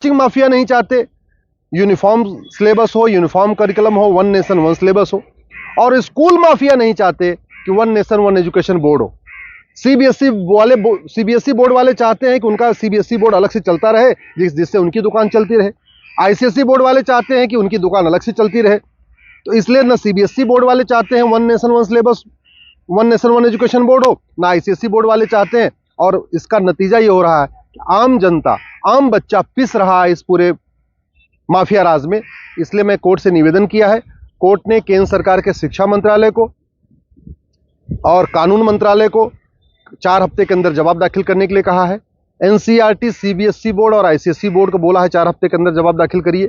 Coaching mafia नहीं चाहते, uniform syllabus हो, यूनिफॉर्म करिकुलम हो, वन नेशन वन सिलेबस हो। और स्कूल माफिया नहीं चाहते कि one nation one education board हो। सीबीएसई बोर्ड वाले चाहते हैं कि उनका सीबीएसई बोर्ड अलग से चलता रहे, जिससे उनकी दुकान चलती रहे। आईसीएसई बोर्ड वाले चाहते हैं कि उनकी दुकान अलग से चलती रहे। तो इसलिए ना सीबीएसई बोर्ड वाले चाहते हैं one nation one syllabus, one nation one education board हो, ना आईसीएसई बोर्ड वाले चाहते हैं। और इसका नतीजा ये हो रहा है कि आम जनता, आम बच्चा पिस रहा है इस पूरे माफिया राज में। इसलिए मैं कोर्ट से निवेदन किया है। कोर्ट ने केंद्र सरकार के शिक्षा मंत्रालय को और कानून मंत्रालय को 4 हफ्ते के अंदर जवाब दाखिल करने के लिए कहा है। एनसीईआरटी, सीबीएसई बोर्ड और आईसीएसई बोर्ड को बोला है 4 हफ्ते के अंदर जवाब दाखिल करिए।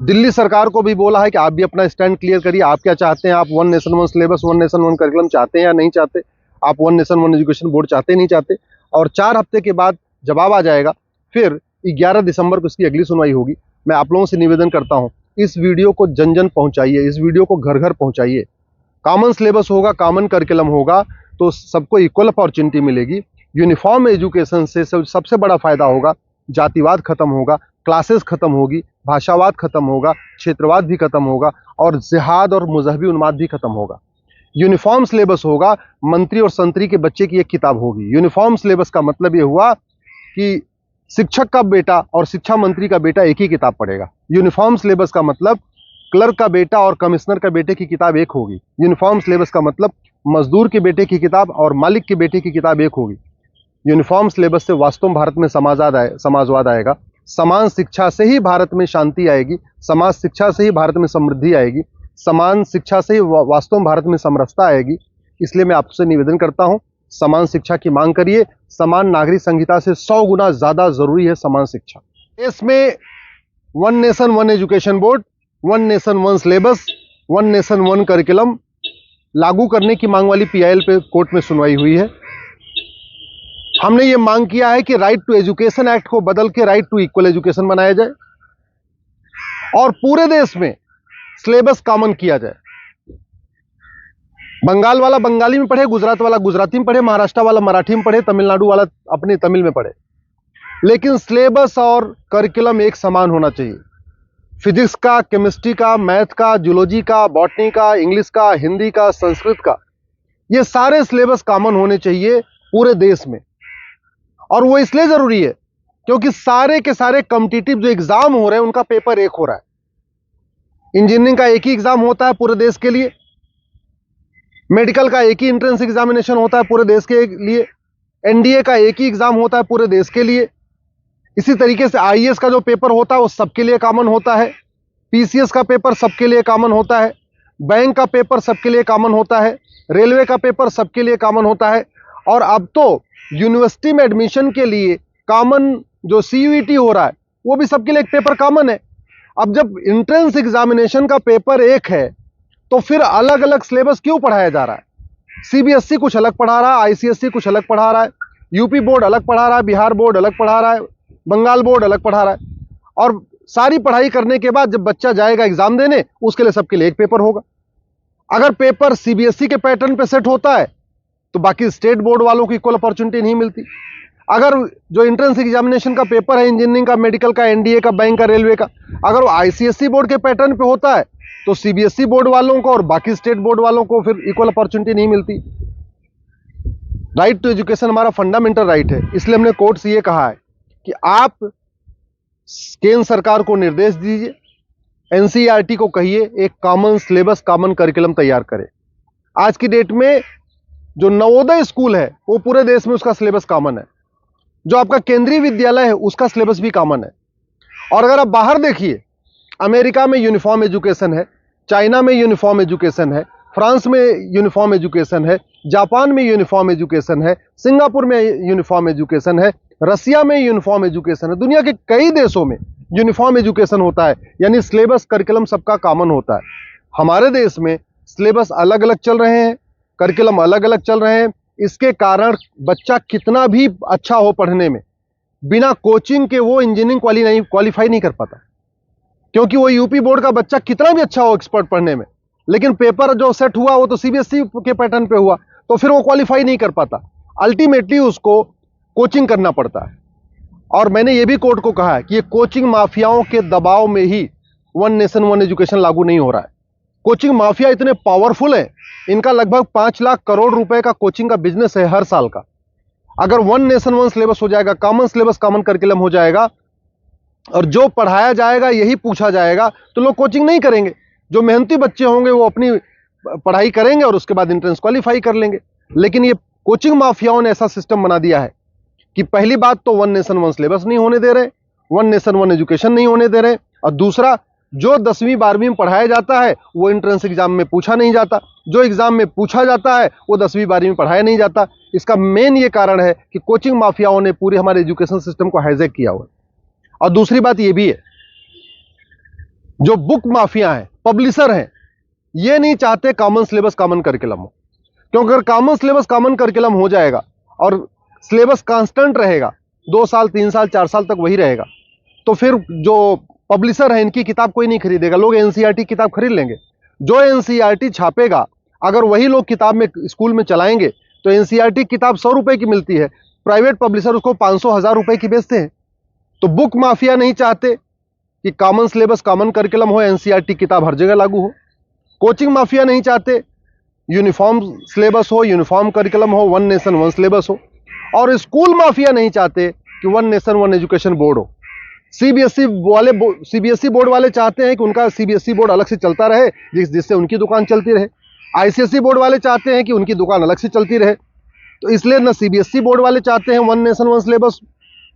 दिल्ली सरकार को भी बोला है कि आप भी अपना स्टैंड क्लियर करिए, आप क्या चाहते हैं, आप one nation one syllabus, one nation one curriculum चाहते हैं या नहीं चाहते, आप one nation one education board चाहते नहीं चाहते। और 4 हफ्ते के बाद जवाब आ जाएगा, फिर 11 दिसंबर को इसकी अगली सुनवाई होगी। मैं आप लोगों से निवेदन करता हूं, इस वीडियो को जन जन पहुंचाइए, इस वीडियो को घर घर पहुंचाइए। कॉमन सिलेबस होगा, कॉमन करिकुलम होगा तो सबको इक्वल अपॉर्चुनिटी मिलेगी। यूनिफॉर्म एजुकेशन से सबसे बड़ा फायदा होगा, जातिवाद खत्म होगा, क्लासेस खत्म होगी, भाषावाद खत्म होगा, क्षेत्रवाद भी खत्म होगा और जिहाद और मजहबी उन्माद भी खत्म होगा। यूनिफॉर्म सिलेबस होगा, मंत्री और संतरी के बच्चे की एक किताब होगी। यूनिफॉर्म सिलेबस का मतलब ये हुआ कि शिक्षक का बेटा और शिक्षा मंत्री का बेटा एक ही किताब पढ़ेगा। यूनिफॉर्म सिलेबस का मतलब क्लर्क का बेटा और कमिश्नर का बेटे की किताब एक होगी। यूनिफॉर्म सिलेबस का मतलब मजदूर के बेटे की किताब और मालिक के बेटे की किताब एक होगी। यूनिफॉर्म सिलेबस से वास्तव में भारत में समाजवाद आएगा। समान शिक्षा से ही भारत में शांति आएगी, समाज शिक्षा से ही भारत में समृद्धि आएगी, समान शिक्षा से ही वास्तव में भारत में समरसता आएगी। इसलिए मैं आपसे निवेदन करता हूं, समान शिक्षा की मांग करिए। समान नागरिक संहिता से 100 गुना ज्यादा जरूरी है समान शिक्षा। इसमें one nation one education board, one nation one syllabus, one nation one curriculum लागू करने की मांग वाली पीआईएल पे कोर्ट में सुनवाई हुई है। हमने ये मांग किया है कि राइट टू एजुकेशन एक्ट को बदल के राइट टू इक्वल एजुकेशन बनाया जाए और पूरे देश में सिलेबस कॉमन किया जाए। बंगाल वाला बंगाली में पढ़े, गुजरात वाला गुजराती में पढ़े, महाराष्ट्र वाला मराठी में पढ़े, तमिलनाडु वाला अपने तमिल में पढ़े, लेकिन सिलेबस और करिकुलम एक समान होना चाहिए। फिजिक्स का, केमिस्ट्री का, मैथ का, जूलॉजी का, बॉटनी का, इंग्लिश का, हिंदी का, संस्कृत का, ये सारे सिलेबस कॉमन होने चाहिए पूरे देश में। और वो इसलिए जरूरी है क्योंकि सारे के सारे कॉम्पिटिटिव जो एग्जाम हो रहे हैं उनका पेपर एक हो रहा है। इंजीनियरिंग का एक ही एग्जाम होता है पूरे देश के लिए, मेडिकल का एक ही एंट्रेंस एग्जामिनेशन होता है पूरे देश के लिए, एनडीए का एक ही एग्जाम होता है पूरे देश के लिए। इसी तरीके से आईएएस का जो पेपर होता है वो सबके लिए कॉमन होता है, पीसीएस का पेपर सबके लिए कॉमन होता है, बैंक का पेपर सबके लिए कॉमन होता है, रेलवे का पेपर सबके लिए कॉमन होता है। और अब तो यूनिवर्सिटी में एडमिशन के लिए कॉमन जो सीयूईटी हो रहा है वो भी सबके लिए एक पेपर कॉमन है। अब जब एंट्रेंस एग्जामिनेशन का पेपर एक है तो फिर अलग अलग सिलेबस क्यों पढ़ाया जा रहा है? सीबीएसई कुछ अलग पढ़ा रहा है, आईसीएसई कुछ अलग पढ़ा रहा है, यूपी बोर्ड अलग पढ़ा रहा है, बिहार बोर्ड अलग पढ़ा रहा है, बंगाल बोर्ड अलग पढ़ा रहा है। और सारी पढ़ाई करने के बाद जब बच्चा जाएगा एग्जाम देने, उसके लिए सबके लिए एक पेपर होगा। अगर पेपर सीबीएसई के पैटर्न पे सेट होता है तो बाकी स्टेट बोर्ड वालों को इक्वल अपॉर्चुनिटी नहीं मिलती। अगर जो एंट्रेंस एग्जामिनेशन का पेपर है इंजीनियरिंग का, मेडिकल का, एनडीए का, बैंक का, रेलवे का, अगर वो आईसीएसई बोर्ड के पैटर्न पे होता है तो सीबीएसई बोर्ड वालों को और बाकी स्टेट बोर्ड वालों को फिर इक्वल अपॉर्चुनिटी नहीं मिलती। राइट टू एजुकेशन हमारा फंडामेंटल राइट है। इसलिए हमने कोर्ट से ये कहा है कि आप केंद्र सरकार को निर्देश दीजिए, एनसीईआरटी को कहिए एक कॉमन सिलेबस, कॉमन करिकुलम तैयार करे। आज की डेट में जो नवोदय स्कूल है वो पूरे देश में उसका सिलेबस कॉमन है, जो आपका केंद्रीय विद्यालय है उसका सिलेबस भी कॉमन है। और अगर आप बाहर देखिए, अमेरिका में यूनिफॉर्म एजुकेशन है, चाइना में यूनिफॉर्म एजुकेशन है, फ्रांस में यूनिफॉर्म एजुकेशन है, जापान में यूनिफॉर्म एजुकेशन है, सिंगापुर में यूनिफॉर्म एजुकेशन है, रसिया में यूनिफॉर्म एजुकेशन है, दुनिया के कई देशों में यूनिफॉर्म एजुकेशन होता है, यानी सिलेबस करिकुलम सबका कॉमन होता है। हमारे देश में सिलेबस अलग अलग चल रहे हैं, करिकुलम अलग अलग चल रहे हैं। इसके कारण बच्चा कितना भी अच्छा हो पढ़ने में, बिना कोचिंग के वो इंजीनियरिंग क्वालिफाई नहीं कर पाता, क्योंकि वो यूपी बोर्ड का बच्चा कितना भी अच्छा हो एक्सपर्ट पढ़ने में, लेकिन पेपर जो सेट हुआ वो तो सीबीएसई के पैटर्न पे हुआ, तो फिर वो क्वालिफाई नहीं कर पाता। अल्टीमेटली उसको कोचिंग करना पड़ता है। और मैंने ये भी कोर्ट को कहा है कि ये कोचिंग माफियाओं के दबाव में ही वन नेशन वन एजुकेशन लागू नहीं हो रहा है। कोचिंग माफिया इतने पावरफुल है, इनका लगभग 5 लाख करोड़ रुपए का कोचिंग का बिजनेस है हर साल का। अगर वन नेशन वन सिलेबस हो जाएगा, कॉमन सिलेबस, कॉमन करिकुलम हो जाएगा और जो पढ़ाया जाएगा यही पूछा जाएगा, तो लोग कोचिंग नहीं करेंगे। जो मेहनती बच्चे होंगे वो अपनी पढ़ाई करेंगे और उसके बाद एंट्रेंस क्वालिफाई कर लेंगे। लेकिन ये कोचिंग माफियाओं ने ऐसा सिस्टम बना दिया है कि पहली बात तो वन नेशन वन सिलेबस नहीं होने दे रहे, वन नेशन वन एजुकेशन नहीं होने दे रहे, और दूसरा जो 10वीं 12वीं में पढ़ाया जाता है वो एंट्रेंस एग्जाम में पूछा नहीं जाता, जो एग्जाम में पूछा जाता है वो 10वीं 12वीं में पढ़ाया नहीं जाता। इसका मेन ये कारण है कि कोचिंग माफियाओं ने पूरे हमारे एजुकेशन सिस्टम को हाईजैक किया हुआ है। और दूसरी बात ये भी है, जो बुक माफिया हैं, पब्लिशर हैं, ये नहीं चाहते कॉमन सिलेबस कॉमन करिकुलम हो, क्योंकि अगर कॉमन सिलेबस कॉमन करिकुलम हो जाएगा और सिलेबस कांस्टेंट रहेगा, 2 साल 3 साल 4 साल तक वही रहेगा, तो फिर जो पब्लिशर है इनकी किताब कोई नहीं खरीदेगा, लोग एनसीईआरटी किताब खरीद लेंगे। जो एनसीईआरटी छापेगा अगर वही लोग किताब में स्कूल में चलाएंगे तो एनसीईआरटी किताब 100 रुपए की मिलती है, प्राइवेट पब्लिशर उसको 500-1000 रुपए की बेचते हैं। तो बुक माफिया नहीं चाहते कि कॉमन सिलेबस कॉमन करिकुलम हो, एनसीईआरटी किताब हर जगह लागू हो। कोचिंग माफिया नहीं चाहते यूनिफॉर्म सिलेबस हो, यूनिफॉर्म करिकुलम हो, वन नेशन वन सिलेबस हो। और स्कूल माफिया नहीं चाहते कि one nation one education board हो। सीबीएसई बोर्ड वाले चाहते हैं कि उनका सीबीएसई बोर्ड अलग से चलता रहे, जिससे उनकी दुकान चलती रहे। आईसीएसई बोर्ड वाले चाहते हैं कि उनकी दुकान अलग से चलती रहे। तो इसलिए ना सीबीएसई बोर्ड वाले चाहते हैं one nation one syllabus,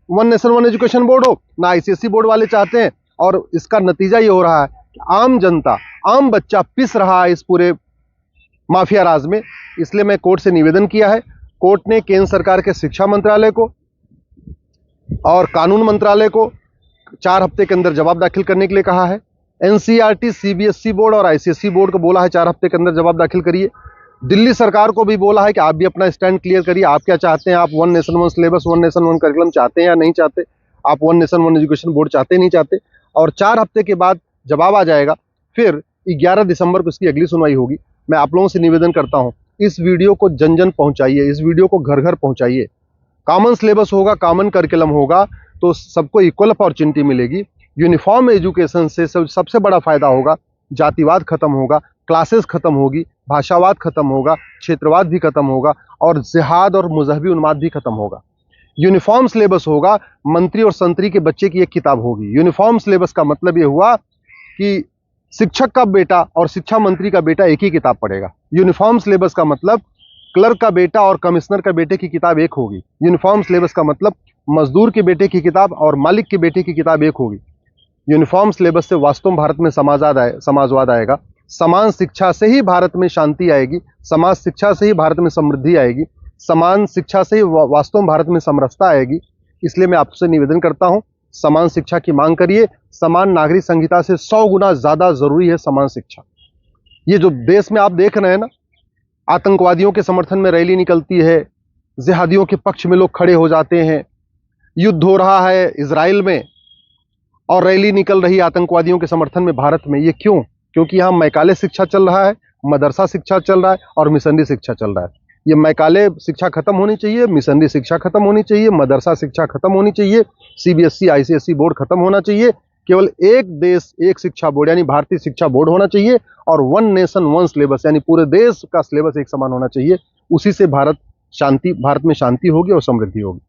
one nation one education board हो, ना आईसीएसई बोर्ड वाले चाहते हैं। और इसका नतीजा ये हो रहा है कि आम जनता, आम बच्चा पिस रहा है इस पूरे माफिया राज में। इसलिए मैं कोर्ट से निवेदन किया है। कोर्ट ने केंद्र सरकार के शिक्षा मंत्रालय को और कानून मंत्रालय को 4 हफ्ते के अंदर जवाब दाखिल करने के लिए कहा है। एनसीईआरटी, सीबीएसई बोर्ड और आईसीएसई बोर्ड को बोला है 4 हफ्ते के अंदर जवाब दाखिल करिए। दिल्ली सरकार को भी बोला है कि आप भी अपना स्टैंड क्लियर करिए, आप क्या चाहते हैं, आप one nation one syllabus, one nation one curriculum चाहते हैं या नहीं चाहते, आप one nation one education board चाहते नहीं चाहते। और 4 हफ्ते के बाद जवाब आ जाएगा, फिर 11 दिसंबर को इसकी अगली सुनवाई होगी। मैं आप लोगों से निवेदन करता हूं, इस वीडियो को जन जन पहुंचाइए, इस वीडियो को घर घर पहुंचाइए। कॉमन सिलेबस होगा, कॉमन करिकुलम होगा तो सबको इक्वल अपॉर्चुनिटी मिलेगी। यूनिफॉर्म एजुकेशन से सबसे बड़ा फायदा होगा, जातिवाद खत्म होगा, क्लासेस खत्म होगी, भाषावाद खत्म होगा, क्षेत्रवाद भी खत्म होगा और जिहाद और मजहबी उन्माद भी खत्म होगा। यूनिफॉर्म सिलेबस होगा, मंत्री और संतरी के बच्चे की एक किताब होगी। यूनिफॉर्म सिलेबस का मतलब ये हुआ कि शिक्षक का बेटा और शिक्षा मंत्री का बेटा एक ही किताब पढ़ेगा। यूनिफॉर्म सिलेबस का मतलब क्लर्क का बेटा और कमिश्नर का बेटे की किताब एक होगी। यूनिफॉर्म सिलेबस का मतलब मजदूर के बेटे की किताब और मालिक के बेटे की किताब एक होगी। यूनिफॉर्म सिलेबस से वास्तव में भारत में समाजवाद आएगा। समान शिक्षा से ही भारत में शांति आएगी, समाज शिक्षा से ही भारत में समृद्धि आएगी, समान शिक्षा से ही वास्तव में भारत में समरसता आएगी। इसलिए मैं आपसे निवेदन करता हूं, समान शिक्षा की मांग करिए। समान नागरिक संहिता से 100 गुना ज्यादा जरूरी है समान शिक्षा। ये जो देश में आप देख रहे हैं ना, आतंकवादियों के समर्थन में रैली निकलती है, जिहादियों के पक्ष में लोग खड़े हो जाते हैं, युद्ध हो रहा है इजराइल में और रैली निकल रही है आतंकवादियों के समर्थन में भारत में। ये क्यों? क्योंकि यहाँ मैकाले शिक्षा चल रहा है, मदरसा शिक्षा चल रहा है और मिशनरी शिक्षा चल रहा है। ये मैकाले शिक्षा खत्म होनी चाहिए, मिशनरी शिक्षा खत्म होनी चाहिए, मदरसा शिक्षा खत्म होनी चाहिए, सीबीएसई आईसीएसई बोर्ड खत्म होना चाहिए। केवल एक देश एक शिक्षा बोर्ड यानी भारतीय शिक्षा बोर्ड होना चाहिए और वन नेशन वन सिलेबस यानी पूरे देश का सिलेबस एक समान होना चाहिए। उसी से भारत में शांति होगी और समृद्धि होगी।